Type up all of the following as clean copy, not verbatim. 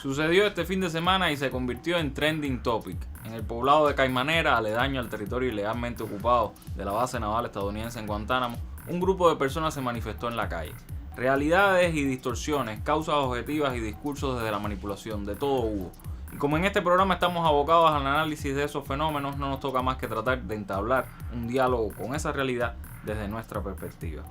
Sucedió este fin de semana y se convirtió en trending topic. En el poblado de Caimanera, aledaño al territorio ilegalmente ocupado de la base naval estadounidense en Guantánamo, un grupo de personas se manifestó en la calle. Realidades y distorsiones, causas objetivas y discursos desde la manipulación, de todo hubo. Y como en este programa estamos abocados al análisis de esos fenómenos, no nos toca más que tratar de entablar un diálogo con esa realidad desde nuestra perspectiva.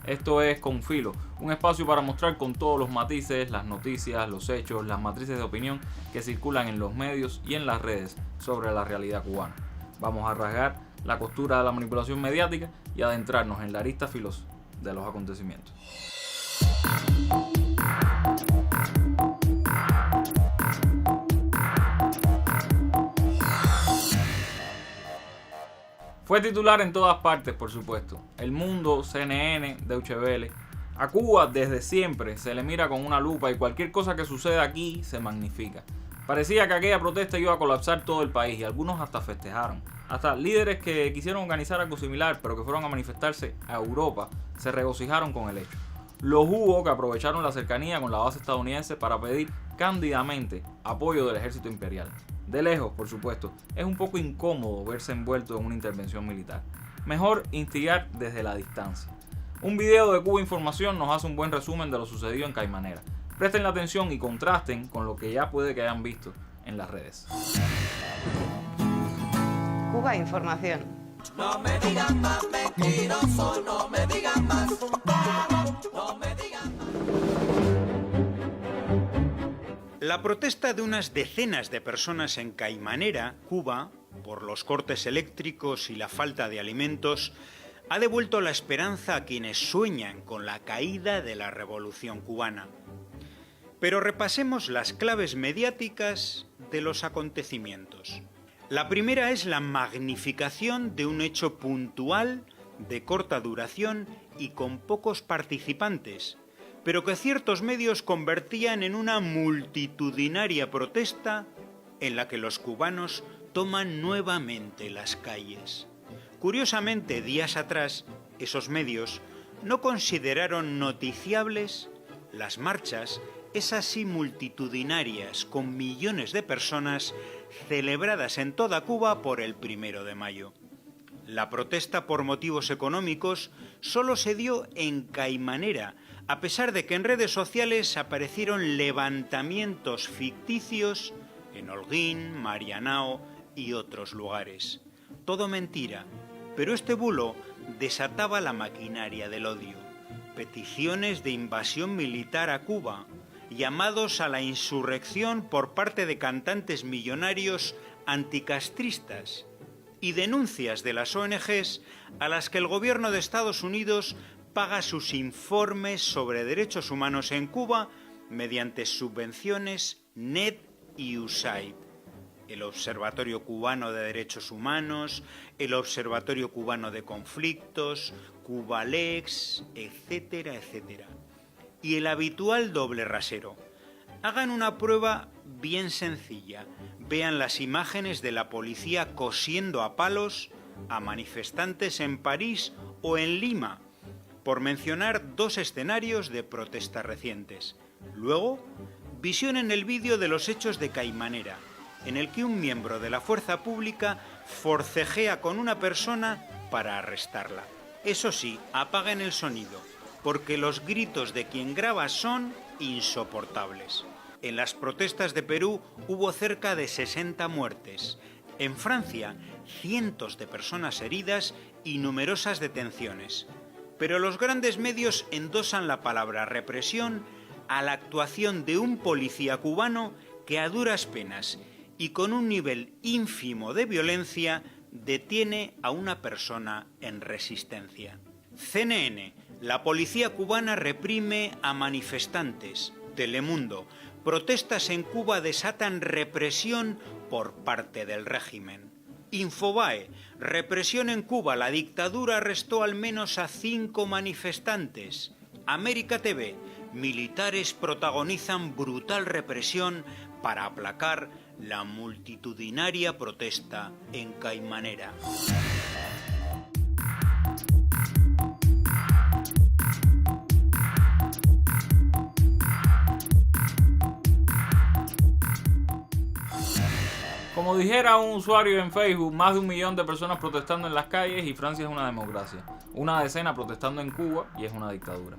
Esto es Con Filo, un espacio para mostrar con todos los matices, las noticias, los hechos, las matrices de opinión que circulan en los medios y en las redes sobre la realidad cubana. Vamos a rasgar la costura de la manipulación mediática y adentrarnos en la arista filosa de los acontecimientos. Fue titular en todas partes, por supuesto. El Mundo, CNN, Deutsche Welle. A Cuba desde siempre se le mira con una lupa y cualquier cosa que suceda aquí se magnifica. Parecía que aquella protesta iba a colapsar todo el país y algunos hasta festejaron. Hasta líderes que quisieron organizar algo similar pero que fueron a manifestarse a Europa se regocijaron con el hecho. Los hubo que aprovecharon la cercanía con la base estadounidense para pedir cándidamente apoyo del ejército imperial. De lejos, por supuesto, es un poco incómodo verse envuelto en una intervención militar. Mejor instigar desde la distancia. Un video de Cuba Información nos hace un buen resumen de lo sucedido en Caimanera. Presten la atención y contrasten con lo que ya puede que hayan visto en las redes. Cuba Información. No me digan más mentiroso, no me digan más. No me digan más. La protesta de unas decenas de personas en Caimanera, Cuba, por los cortes eléctricos y la falta de alimentos, ha devuelto la esperanza a quienes sueñan con la caída de la revolución cubana. Pero repasemos las claves mediáticas de los acontecimientos. La primera es la magnificación de un hecho puntual, de corta duración y con pocos participantes, pero que ciertos medios convertían en una multitudinaria protesta en la que los cubanos toman nuevamente las calles. Curiosamente, días atrás, esos medios no consideraron noticiables las marchas, esas sí multitudinarias, con millones de personas, celebradas en toda Cuba por el 1 de mayo. La protesta por motivos económicos solo se dio en Caimanera, a pesar de que en redes sociales aparecieron levantamientos ficticios en Holguín, Marianao y otros lugares. Todo mentira, pero este bulo desataba la maquinaria del odio. Peticiones de invasión militar a Cuba, llamados a la insurrección por parte de cantantes millonarios anticastristas y denuncias de las ONGs a las que el gobierno de Estados Unidos paga sus informes sobre derechos humanos en Cuba mediante subvenciones NED y USAID, el Observatorio Cubano de Derechos Humanos, el Observatorio Cubano de Conflictos, Cubalex, etcétera, etcétera. Y el habitual doble rasero. Hagan una prueba bien sencilla. Vean las imágenes de la policía cosiendo a palos a manifestantes en París o en Lima, por mencionar dos escenarios de protestas recientes. Luego, visionen el vídeo de los hechos de Caimanera, en el que un miembro de la fuerza pública forcejea con una persona para arrestarla. Eso sí, apaguen el sonido, porque los gritos de quien graba son insoportables. En las protestas de Perú hubo cerca de 60 muertes. En Francia, cientos de personas heridas y numerosas detenciones. Pero los grandes medios endosan la palabra represión a la actuación de un policía cubano que a duras penas y con un nivel ínfimo de violencia detiene a una persona en resistencia. CNN, la policía cubana reprime a manifestantes. Telemundo, protestas en Cuba desatan represión por parte del régimen. Infobae, represión en Cuba, la dictadura arrestó al menos a 5 manifestantes. América TV, militares protagonizan brutal represión para aplacar la multitudinaria protesta en Caimanera. Como dijera un usuario en Facebook, más de 1 millón de personas protestando en las calles y Francia es una democracia. Una decena protestando en Cuba y es una dictadura.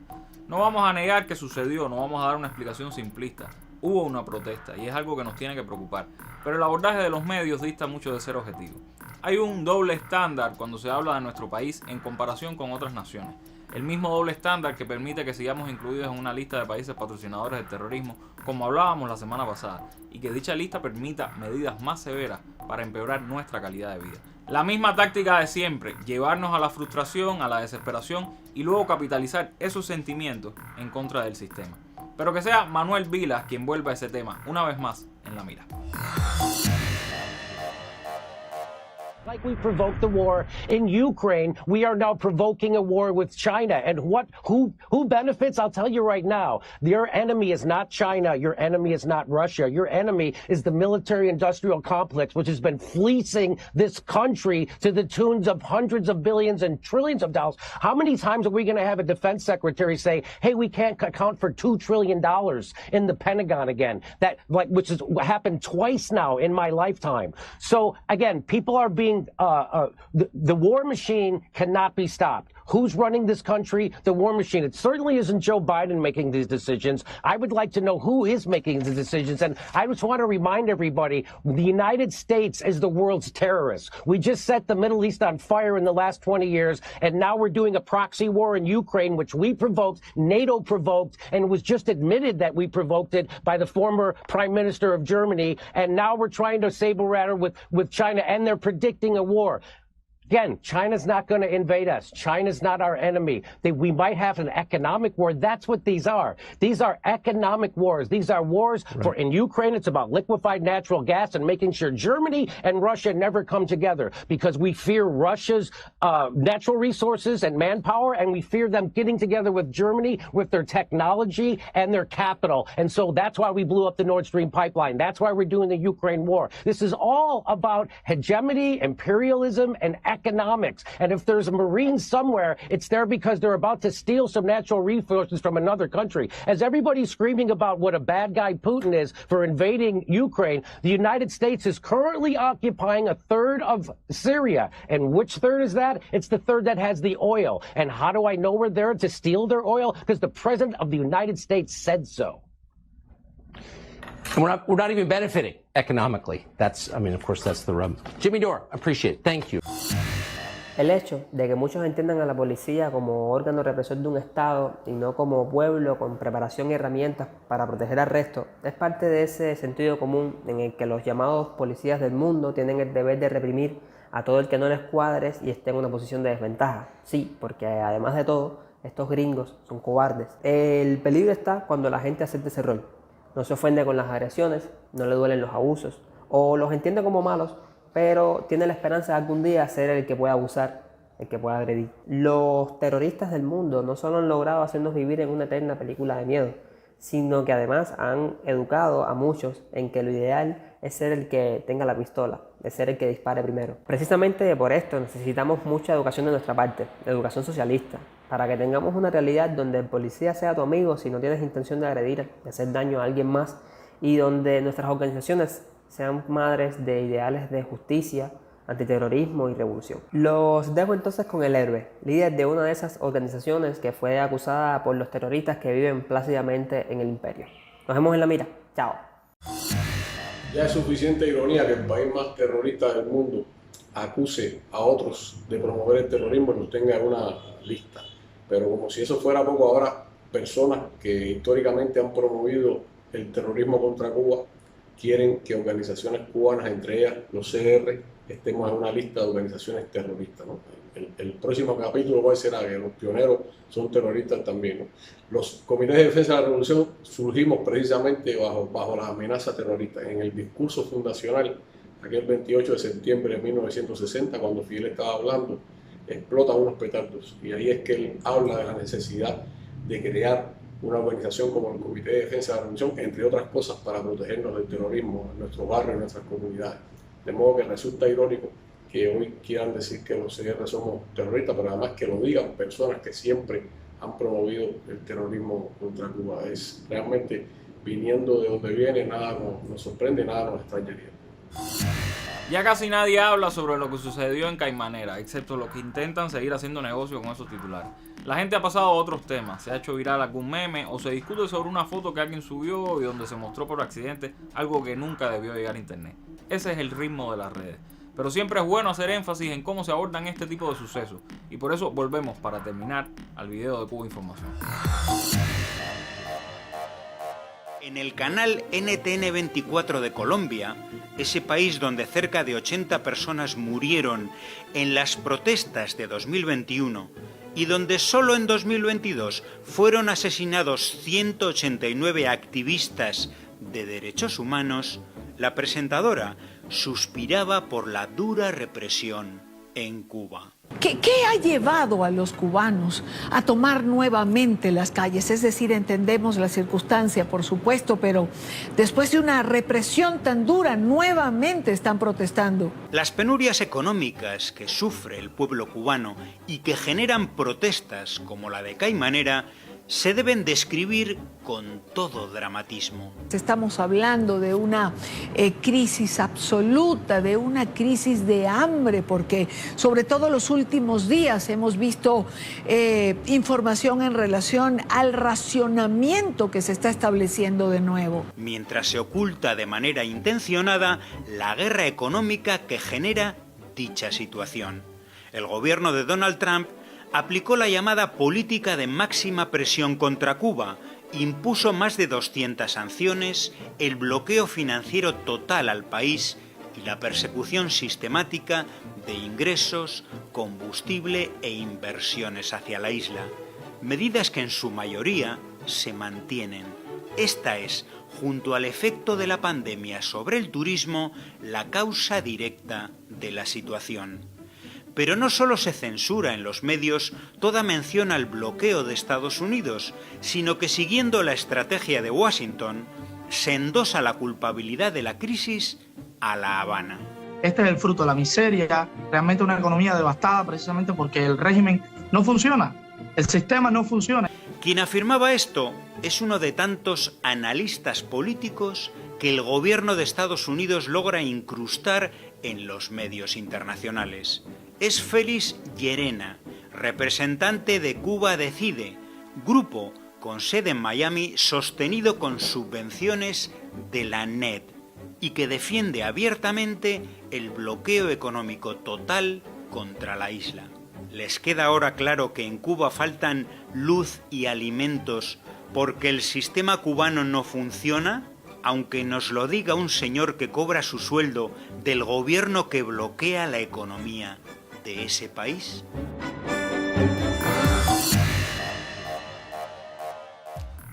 No vamos a negar que sucedió, no vamos a dar una explicación simplista. Hubo una protesta y es algo que nos tiene que preocupar. Pero el abordaje de los medios dista mucho de ser objetivo. Hay un doble estándar cuando se habla de nuestro país en comparación con otras naciones. El mismo doble estándar que permite que sigamos incluidos en una lista de países patrocinadores del terrorismo, como hablábamos la semana pasada, y que dicha lista permita medidas más severas para empeorar nuestra calidad de vida. La misma táctica de siempre, llevarnos a la frustración, a la desesperación y luego capitalizar esos sentimientos en contra del sistema. Pero que sea Manuel Vilas quien vuelva a ese tema, una vez más, en la mira. Like we provoked the war in Ukraine, we are now provoking a war with China. And who benefits? I'll tell you right now. Your enemy is not China. Your enemy is not Russia. Your enemy is the military-industrial complex, which has been fleecing this country to the tunes of hundreds of billions and trillions of dollars. How many times are we going to have a defense secretary say, "Hey, we can't account for $2 trillion in the Pentagon again"? Which has happened twice now in my lifetime. So again, people are being the war machine cannot be stopped. Who's running this country? The war machine. It certainly isn't Joe Biden making these decisions. I would like to know who is making the decisions. And I just want to remind everybody, the United States is the world's terrorist. We just set the Middle East on fire in the last 20 years, and now we're doing a proxy war in Ukraine, which we provoked, NATO provoked, and it was just admitted that we provoked it by the former Prime Minister of Germany. And now we're trying to saber-rattle with China, and they're predicting a war. Again, China's not going to invade us. China's not our enemy. We might have an economic war. That's what these are. These are economic wars. These are wars in Ukraine, it's about liquefied natural gas and making sure Germany and Russia never come together because we fear Russia's natural resources and manpower, and we fear them getting together with Germany with their technology and their capital. And so that's why we blew up the Nord Stream pipeline. That's why we're doing the Ukraine war. This is all about hegemony, imperialism, and economics. And if there's a Marine somewhere, it's there because they're about to steal some natural resources from another country. As everybody's screaming about what a bad guy Putin is for invading Ukraine, the United States is currently occupying a third of Syria. And which third is that? It's the third that has the oil. And how do I know we're there to steal their oil? Because the President of the United States said so. We're not even benefiting economically. Of course, that's the rub. Jimmy Dore, appreciate it. Thank you. El hecho de que muchos entiendan a la policía como órgano represor de un Estado y no como pueblo con preparación y herramientas para proteger al resto es parte de ese sentido común en el que los llamados policías del mundo tienen el deber de reprimir a todo el que no les cuadres y esté en una posición de desventaja. Sí, porque además de todo, estos gringos son cobardes. El peligro está cuando la gente acepta ese rol. No se ofende con las agresiones, no le duelen los abusos o los entiende como malos, pero tiene la esperanza de algún día ser el que pueda abusar, el que pueda agredir. Los terroristas del mundo no solo han logrado hacernos vivir en una eterna película de miedo, sino que además han educado a muchos en que lo ideal es ser el que tenga la pistola, es ser el que dispare primero. Precisamente por esto necesitamos mucha educación de nuestra parte, educación socialista, para que tengamos una realidad donde el policía sea tu amigo si no tienes intención de agredir, de hacer daño a alguien más, y donde nuestras organizaciones sean madres de ideales de justicia, antiterrorismo y revolución. Los dejo entonces con el héroe, líder de una de esas organizaciones que fue acusada por los terroristas que viven plácidamente en el imperio. Nos vemos en la mira. Chao. Ya es suficiente ironía que el país más terrorista del mundo acuse a otros de promover el terrorismo y los tenga en una lista. Pero como si eso fuera poco, ahora personas que históricamente han promovido el terrorismo contra Cuba quieren que organizaciones cubanas, entre ellas los CR, estemos en una lista de organizaciones terroristas, ¿no? El próximo capítulo va a ser que los pioneros son terroristas también, ¿no? Los comités de defensa de la revolución surgimos precisamente bajo las amenazas terroristas. En el discurso fundacional, aquel 28 de septiembre de 1960, cuando Fidel estaba hablando, explotan unos petardos. Y ahí es que él habla de la necesidad de crear una organización como el Comité de Defensa de la Revolución, entre otras cosas, para protegernos del terrorismo en nuestros barrios, en nuestras comunidades. De modo que resulta irónico que hoy quieran decir que los CR somos terroristas, pero además que lo digan personas que siempre han promovido el terrorismo contra Cuba. Es realmente, viniendo de donde viene, nada nos sorprende, nada nos extrañaría. Ya casi nadie habla sobre lo que sucedió en Caimanera, excepto los que intentan seguir haciendo negocio con esos titulares. La gente ha pasado a otros temas, se ha hecho viral algún meme o se discute sobre una foto que alguien subió y donde se mostró por accidente algo que nunca debió llegar a internet. Ese es el ritmo de las redes. Pero siempre es bueno hacer énfasis en cómo se abordan este tipo de sucesos. Y por eso volvemos, para terminar, al video de Cuba Información. En el canal NTN 24 de Colombia, ese país donde cerca de 80 personas murieron en las protestas de 2021 y donde solo en 2022 fueron asesinados 189 activistas de derechos humanos, la presentadora suspiraba por la dura represión en Cuba. ¿Qué ha llevado a los cubanos a tomar nuevamente las calles? Es decir, entendemos la circunstancia, por supuesto, pero después de una represión tan dura, nuevamente están protestando. Las penurias económicas que sufre el pueblo cubano y que generan protestas como la de Caimanera se deben describir con todo dramatismo. Estamos hablando de una crisis absoluta, de una crisis de hambre, porque sobre todo los últimos días hemos visto información en relación al racionamiento que se está estableciendo de nuevo. Mientras se oculta de manera intencionada la guerra económica que genera dicha situación. El gobierno de Donald Trump aplicó la llamada política de máxima presión contra Cuba, impuso más de 200 sanciones, el bloqueo financiero total al país y la persecución sistemática de ingresos, combustible e inversiones hacia la isla. Medidas que en su mayoría se mantienen. Esta es, junto al efecto de la pandemia sobre el turismo, la causa directa de la situación. Pero no solo se censura en los medios toda mención al bloqueo de Estados Unidos, sino que siguiendo la estrategia de Washington, se endosa la culpabilidad de la crisis a La Habana. Este es el fruto de la miseria, realmente una economía devastada precisamente porque el régimen no funciona, el sistema no funciona. Quien afirmaba esto es uno de tantos analistas políticos que el gobierno de Estados Unidos logra incrustar en los medios internacionales. Es Félix Llerena, representante de Cuba Decide, grupo con sede en Miami sostenido con subvenciones de la NED y que defiende abiertamente el bloqueo económico total contra la isla. ¿Les queda ahora claro que en Cuba faltan luz y alimentos porque el sistema cubano no funciona? Aunque nos lo diga un señor que cobra su sueldo del gobierno que bloquea la economía de ese país.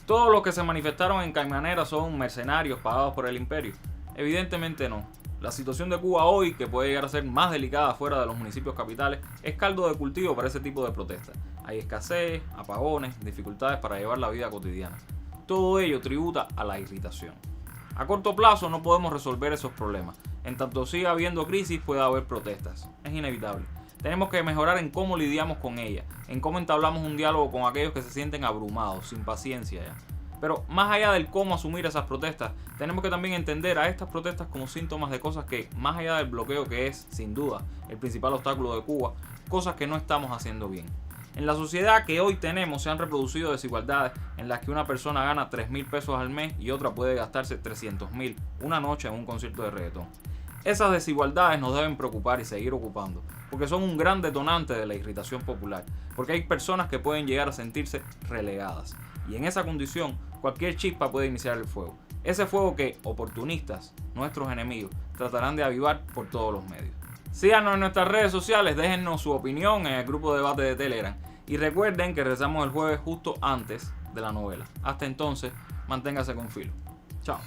Todos los que se manifestaron en Caimanera son mercenarios pagados por el imperio. Evidentemente no. La situación de Cuba hoy, que puede llegar a ser más delicada fuera de los municipios capitales, es caldo de cultivo para ese tipo de protestas. Hay escasez, apagones, dificultades para llevar la vida cotidiana. Todo ello tributa a la irritación. A corto plazo no podemos resolver esos problemas. En tanto siga habiendo crisis, puede haber protestas. Es inevitable. Tenemos que mejorar en cómo lidiamos con ellas, en cómo entablamos un diálogo con aquellos que se sienten abrumados, sin paciencia ya. Pero más allá del cómo asumir esas protestas, tenemos que también entender a estas protestas como síntomas de cosas que, más allá del bloqueo que es, sin duda, el principal obstáculo de Cuba, cosas que no estamos haciendo bien. En la sociedad que hoy tenemos se han reproducido desigualdades en las que una persona gana 3.000 pesos al mes y otra puede gastarse 300.000 una noche en un concierto de reggaetón. Esas desigualdades nos deben preocupar y seguir ocupando, porque son un gran detonante de la irritación popular, porque hay personas que pueden llegar a sentirse relegadas, y en esa condición cualquier chispa puede iniciar el fuego. Ese fuego que oportunistas, nuestros enemigos, tratarán de avivar por todos los medios. Síganos en nuestras redes sociales, déjennos su opinión en el grupo de debate de Telegram, y recuerden que regresamos el jueves justo antes de la novela. Hasta entonces, manténgase con filo. Chao.